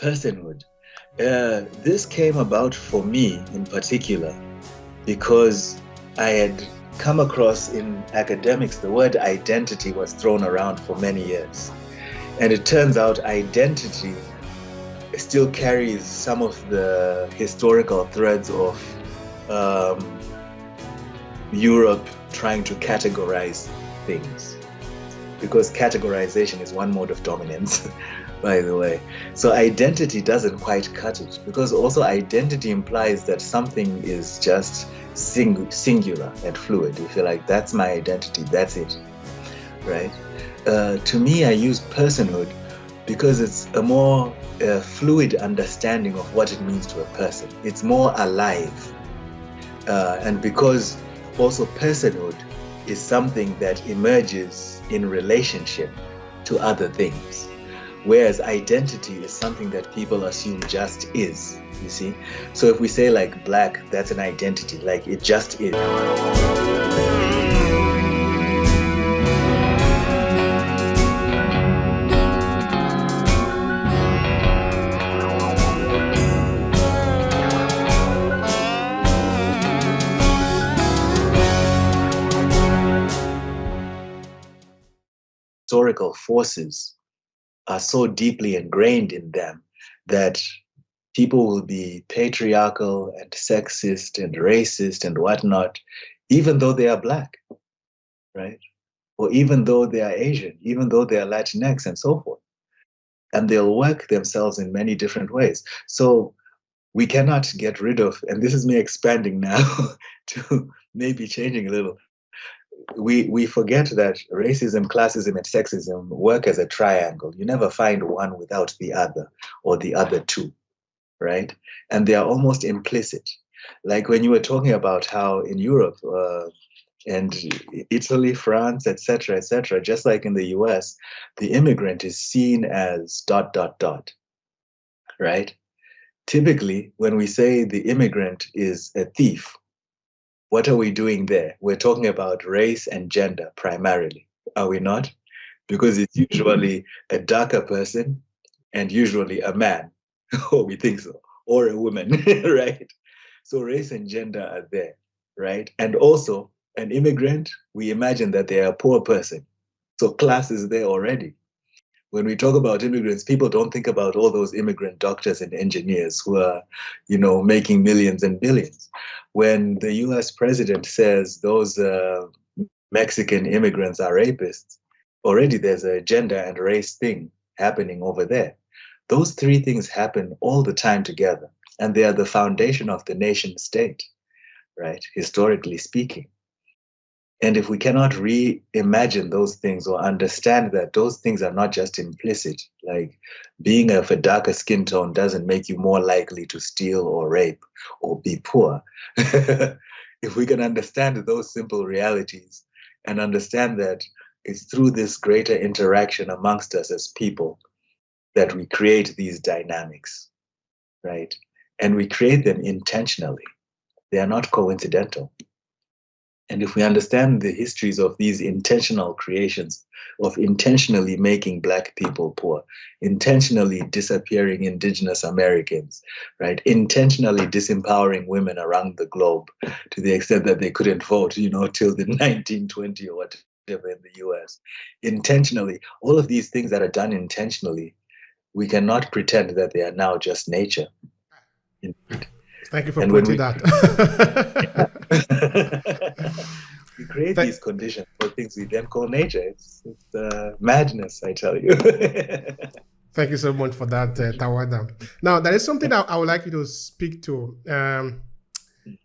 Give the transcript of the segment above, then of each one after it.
Personhood. This came about for me in particular because I had come across in academics, the word identity was thrown around for many years. And it turns out identity still carries some of the historical threads of Europe trying to categorize things. Because categorization is one mode of dominance, by the way. So identity doesn't quite cut it, because also identity implies that something is just singular and fluid. You feel like that's my identity, that's it, right? To me, I use personhood because it's a more fluid understanding of what it means to a person. It's more alive. And because also personhood is something that emerges in relationship to other things, whereas identity is something that people assume just is, you see? So if we say like black, that's an identity, like it just is. Historical forces are so deeply ingrained in them that people will be patriarchal and sexist and racist and whatnot, even though they are black, right? Or even though they are Asian, even though they are Latinx and so forth. And they'll work themselves in many different ways. So we cannot get rid of, and this is me expanding now to maybe changing a little. We forget that racism, classism, and sexism work as a triangle. You never find one without the other or the other two, right? And they are almost implicit. Like when you were talking about how in Europe and Italy, France, etc., just like in the US, the immigrant is seen as ... right? Typically, when we say the immigrant is a thief, what are we doing there? We're talking about race and gender primarily, are we not? Because it's usually a darker person and usually a man, or we think so, or a woman, right? So race and gender are there, right? And also an immigrant, we imagine that they are a poor person. So class is there already. When we talk about immigrants, people don't think about all those immigrant doctors and engineers who are, making millions and billions. When the US president says those Mexican immigrants are rapists, already there's a gender and race thing happening over there. Those three things happen all the time together, and they are the foundation of the nation state, right? Historically speaking. And if we cannot reimagine those things or understand that those things are not just implicit, like being of a darker skin tone doesn't make you more likely to steal or rape or be poor. If we can understand those simple realities and understand that it's through this greater interaction amongst us as people that we create these dynamics, right? And we create them intentionally. They are not coincidental. And if we understand the histories of these intentional creations, of intentionally making Black people poor, intentionally disappearing Indigenous Americans, right? Intentionally disempowering women around the globe to the extent that they couldn't vote, till the 1920 or whatever in the US. Intentionally, all of these things that are done intentionally, we cannot pretend that they are now just nature. Thank you for pointing that. We create these conditions for things we then call nature. It's madness, I tell you. Thank you so much for that, Tawanda. Now, there is something I would like you to speak to.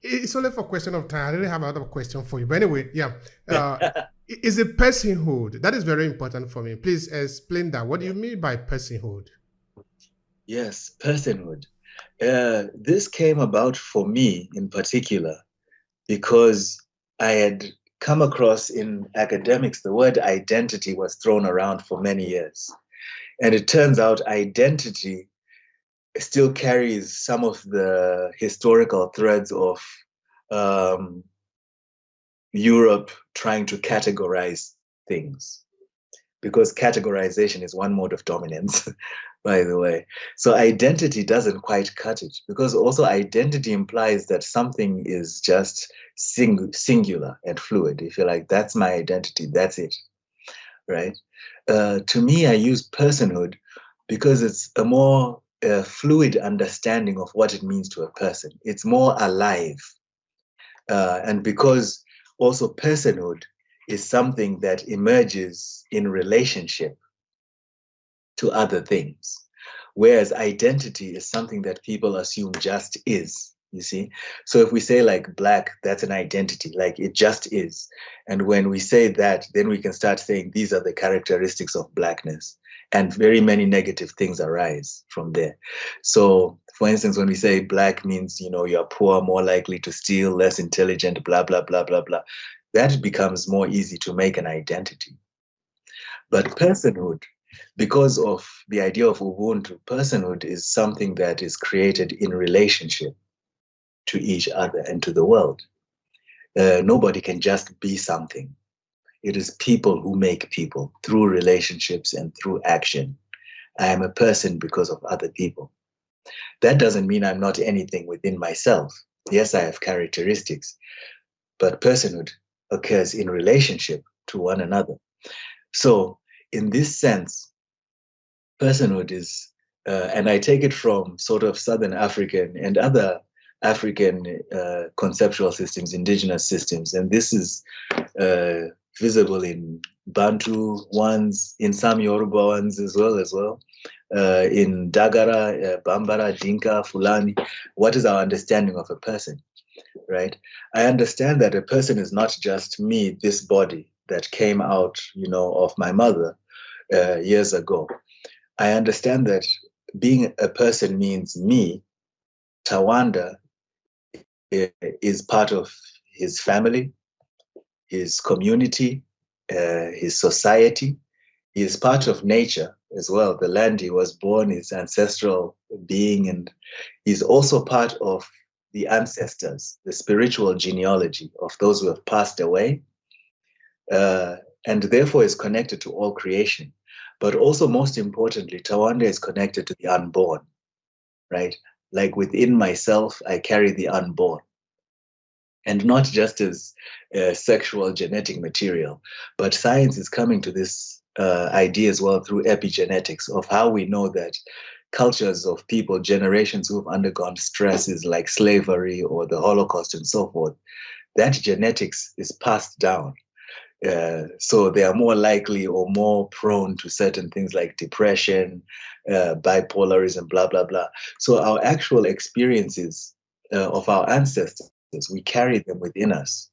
It's only for a question of time. I really have another question for you. But anyway, is it personhood? That is very important for me. Please explain that. What do you mean by personhood? Yes, personhood. This came about for me in particular because I had come across in academics, the word identity was thrown around for many years. And it turns out identity still carries some of the historical threads of Europe trying to categorize things. Because categorization is one mode of dominance, by the way. So identity doesn't quite cut it, because also identity implies that something is just singular and fluid. If you're like, that's my identity, that's it, right? To me, I use personhood because it's a more fluid understanding of what it means to a person. It's more alive. And because also personhood is something that emerges in relationship to other things, whereas identity is something that people assume just is, you see. So if we say like black, that's an identity, like it just is. And when we say that, then we can start saying these are the characteristics of blackness, and very many negative things arise from there. So for instance, when we say black means, you know, you're poor, more likely to steal, less intelligent, blah, blah, blah, blah, blah, that becomes more easy to make an identity. But personhood, because of the idea of Ubuntu, personhood is something that is created in relationship to each other and to the world. Nobody can just be something. It is people who make people through relationships and through action. I am a person because of other people. That doesn't mean I'm not anything within myself. Yes, I have characteristics, but personhood occurs in relationship to one another. So in this sense, personhood is, and I take it from sort of Southern African and other African conceptual systems, indigenous systems, and this is visible in Bantu ones, in some Yoruba ones as well, in Dagara, Bambara, Dinka, Fulani. What is our understanding of a person, right? I understand that a person is not just me, this body that came out, you know, of my mother years ago. I understand that being a person means me, Tawanda, is part of his family, his community, his society. He is part of nature as well. The land he was born, his ancestral being, and he's also part of the ancestors, the spiritual genealogy of those who have passed away, and therefore is connected to all creation. But also, most importantly, Tawanda is connected to the unborn, right? Like within myself, I carry the unborn. And not just as sexual genetic material, but science is coming to this idea as well through epigenetics of how we know that cultures of people, generations who've undergone stresses like slavery or the Holocaust and so forth, that genetics is passed down. So they are more likely or more prone to certain things like depression, bipolarism, blah, blah, blah. So our actual experiences of our ancestors, we carry them within us.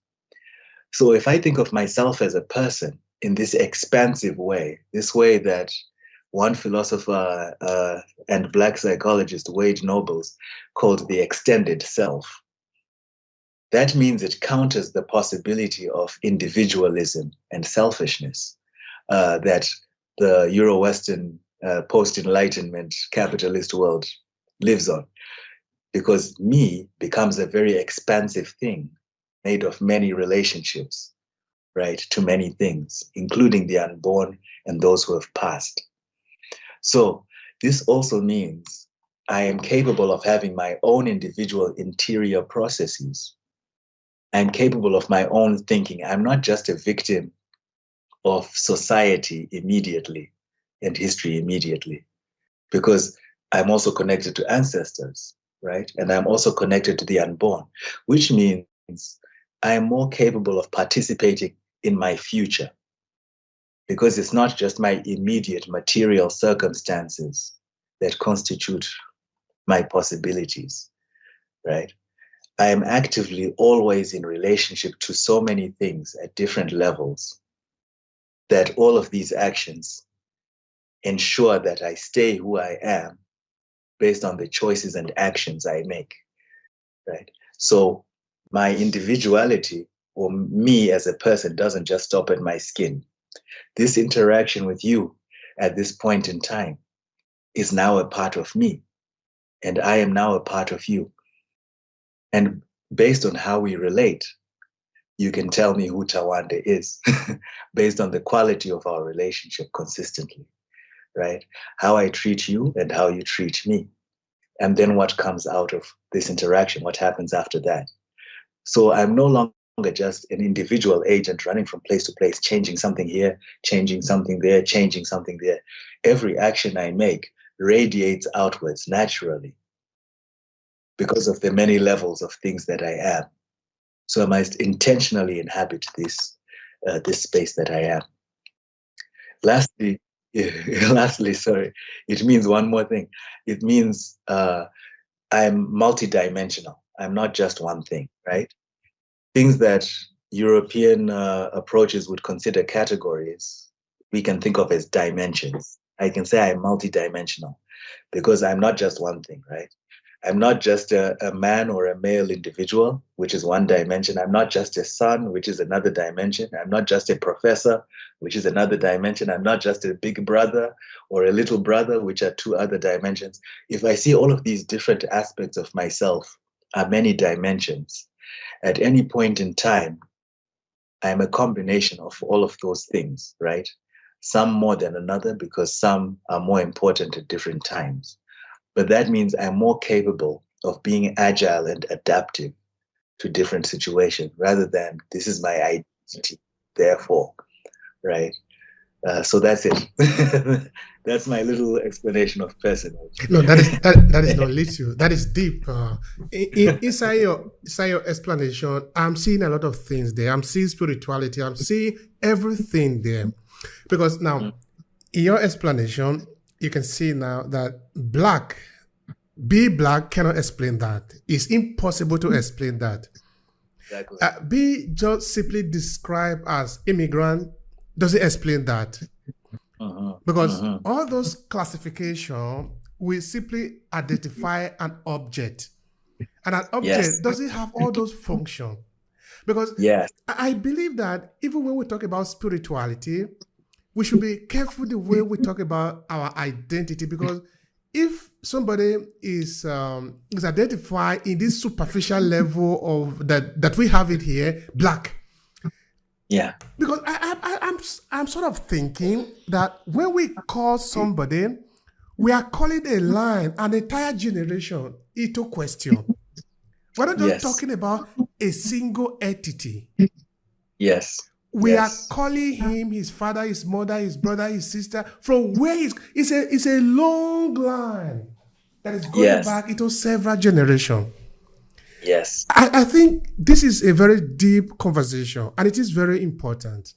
So if I think of myself as a person in this expansive way, this way that one philosopher and Black psychologist, Wade Nobles, called the extended self, that means it counters the possibility of individualism and selfishness that the Euro-Western post-Enlightenment capitalist world lives on. Because me becomes a very expansive thing made of many relationships, right, to many things, including the unborn and those who have passed. So this also means I am capable of having my own individual interior processes. I'm capable of my own thinking. I'm not just a victim of society immediately and history immediately, because I'm also connected to ancestors, right? And I'm also connected to the unborn, which means I am more capable of participating in my future, because it's not just my immediate material circumstances that constitute my possibilities, right? I am actively always in relationship to so many things at different levels that all of these actions ensure that I stay who I am based on the choices and actions I make, right? So my individuality or me as a person doesn't just stop at my skin. This interaction with you at this point in time is now a part of me, and I am now a part of you. And based on how we relate, you can tell me who Tawanda is based on the quality of our relationship consistently, right? How I treat you and how you treat me. And then what comes out of this interaction, what happens after that. So I'm no longer just an individual agent running from place to place, changing something here, changing something there, changing something there. Every action I make radiates outwards naturally because of the many levels of things that I am. So I must intentionally inhabit this space that I am. Lastly, sorry, it means one more thing. It means I'm multidimensional. I'm not just one thing, right? Things that European approaches would consider categories, we can think of as dimensions. I can say I'm multidimensional because I'm not just one thing, right? I'm not just a man or a male individual, which is one dimension. I'm not just a son, which is another dimension. I'm not just a professor, which is another dimension. I'm not just a big brother or a little brother, which are two other dimensions. If I see all of these different aspects of myself are many dimensions, at any point in time, I'm a combination of all of those things, right? Some more than another because some are more important at different times. But that means I'm more capable of being agile and adaptive to different situations rather than this is my identity, therefore, right? So that's it. That's my little explanation of personhood. No, that is not little. That is deep. Inside your explanation, I'm seeing a lot of things there. I'm seeing spirituality. I'm seeing everything there. Because now, in your explanation, you can see now that be black cannot explain that. It's impossible to explain that. Exactly. Be just simply described as immigrant doesn't explain that. Because all those classifications will simply identify an object. And an object doesn't have all those functions. Because I believe that even when we talk about spirituality, we should be careful the way we talk about our identity, because if somebody is identified in this superficial level of that we have it here, black. Yeah. Because I'm sort of thinking that when we call somebody, we are calling a line, an entire generation into question. We're not just talking about a single entity. Yes. We are calling him, his father, his mother, his brother, his sister, from where it's a long line that is going back into several generations. Yes. I think this is a very deep conversation, and it is very important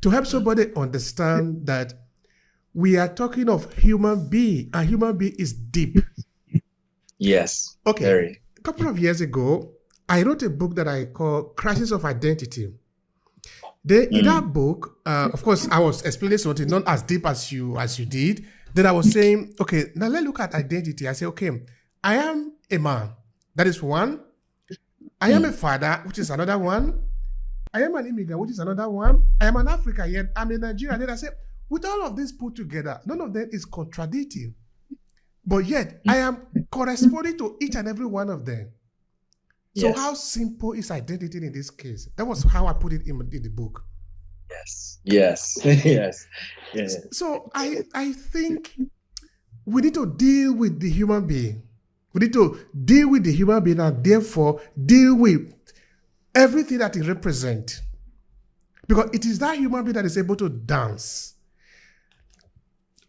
to help somebody understand that we are talking of human being, and human being is deep. Yes. Okay. Very. A couple of years ago, I wrote a book that I call Crisis of Identity. In that book, of course, I was explaining something not as deep as you did. Then I was saying, okay, now let's look at identity. I say, okay, I am a man. That is one. I am a father, which is another one. I am an immigrant, which is another one. I am an African, yet I'm a Nigerian. Then I say, with all of this put together, none of them is contradicting. But yet, I am corresponding to each and every one of them. So how simple is identity in this case? That was how I put it in the book. Yes. So I think we need to deal with the human being. We need to deal with the human being and therefore deal with everything that it represents. Because it is that human being that is able to dance.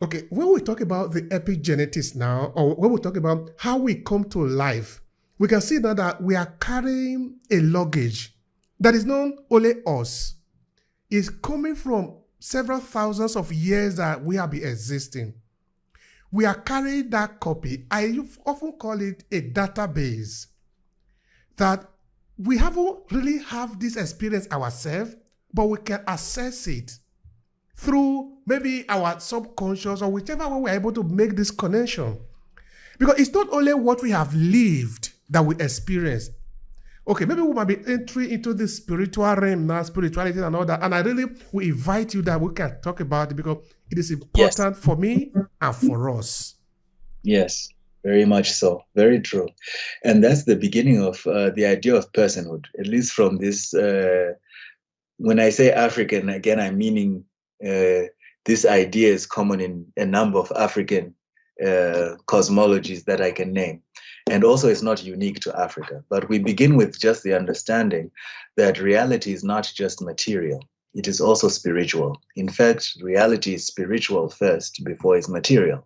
Okay, when we talk about the epigenetics now, or when we talk about how we come to life, we can see now that we are carrying a luggage that is not only us. It's coming from several thousands of years that we have been existing. We are carrying that copy. I often call it a database. That we haven't really have this experience ourselves, but we can access it through maybe our subconscious or whichever way we're able to make this connection. Because it's not only what we have lived that we experience. Okay, maybe we might be entering into the spiritual realm now, spirituality and all that. And I really will invite you that we can talk about it because it is important for me and for us. Yes, very much so. Very true. And that's the beginning of the idea of personhood, at least from this. When I say African, again, I'm meaning This idea is common in a number of African cosmologies that I can name. And also it's not unique to Africa. But we begin with just the understanding that reality is not just material. It is also spiritual. In fact, reality is spiritual first before it's material.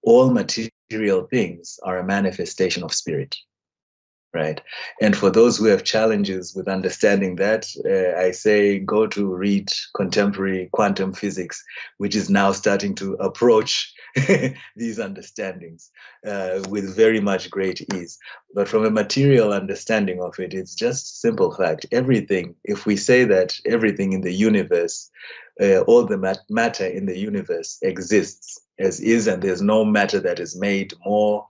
All material things are a manifestation of spirit. Right. And for those who have challenges with understanding that, I say go to read contemporary quantum physics, which is now starting to approach these understandings with very much great ease. But from a material understanding of it, it's just simple fact. Everything, if we say that everything in the universe, all the matter in the universe exists as is, and there's no matter that is made more,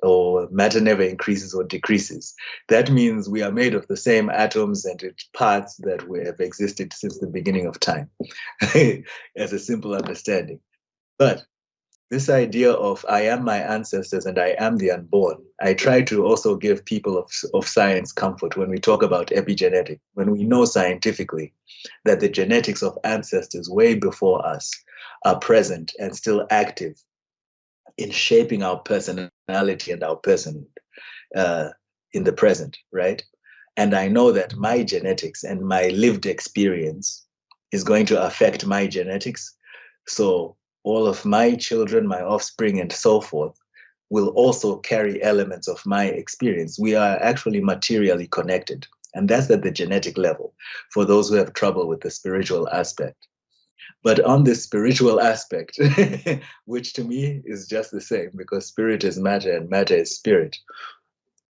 or matter never increases or decreases. That means we are made of the same atoms and parts that have existed since the beginning of time, as a simple understanding. But this idea of I am my ancestors and I am the unborn, I try to also give people of science comfort when we talk about epigenetics, when we know scientifically that the genetics of ancestors way before us are present and still active in shaping our personality and our personhood in the present, right? And I know that my genetics and my lived experience is going to affect my genetics. So all of my children, my offspring, and so forth will also carry elements of my experience. We are actually materially connected. And that's at the genetic level for those who have trouble with the spiritual aspect. But on this spiritual aspect, which to me is just the same because spirit is matter and matter is spirit,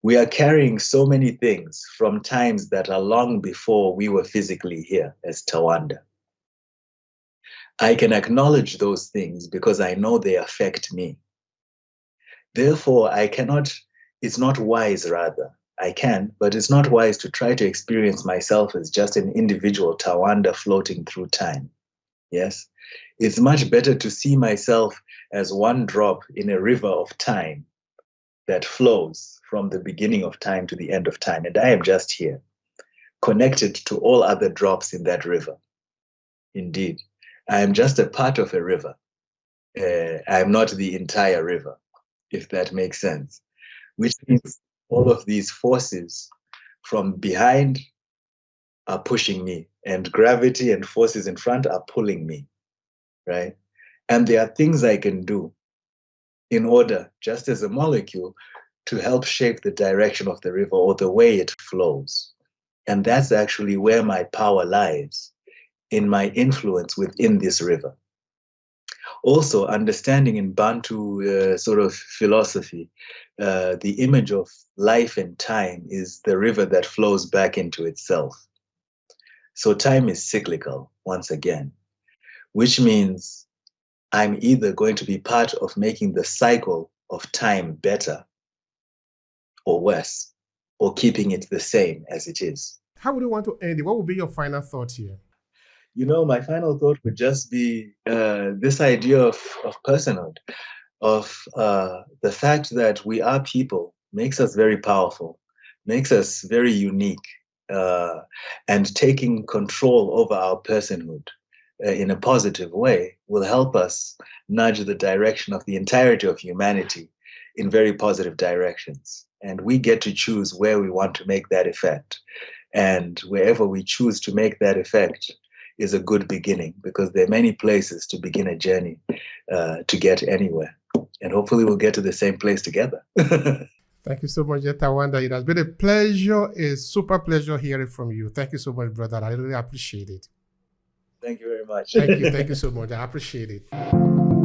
we are carrying so many things from times that are long before we were physically here as Tawanda. I can acknowledge those things because I know they affect me. Therefore, it's not wise rather. I can, but it's not wise to try to experience myself as just an individual Tawanda floating through time. Yes, it's much better to see myself as one drop in a river of time that flows from the beginning of time to the end of time. And I am just here, connected to all other drops in that river. Indeed, I am just a part of a river. I am not the entire river, if that makes sense. Which means all of these forces from behind are pushing me, and gravity and forces in front are pulling me, right? And there are things I can do in order, just as a molecule, to help shape the direction of the river or the way it flows. And that's actually where my power lies, in my influence within this river. Also, understanding in Bantu sort of philosophy, the image of life and time is the river that flows back into itself. So time is cyclical, once again, which means I'm either going to be part of making the cycle of time better or worse, or keeping it the same as it is. How would you want to end it? What would be your final thought here? You know, my final thought would just be this idea of personhood, of the fact that we are people makes us very powerful, makes us very unique. And taking control over our personhood in a positive way will help us nudge the direction of the entirety of humanity in very positive directions. And we get to choose where we want to make that effect. And wherever we choose to make that effect is a good beginning, because there are many places to begin a journey to get anywhere. And hopefully we'll get to the same place together. Thank you so much, Tawanda. It has been a pleasure, a super pleasure hearing from you. Thank you so much, brother. I really appreciate it. Thank you very much. Thank you so much. I appreciate it.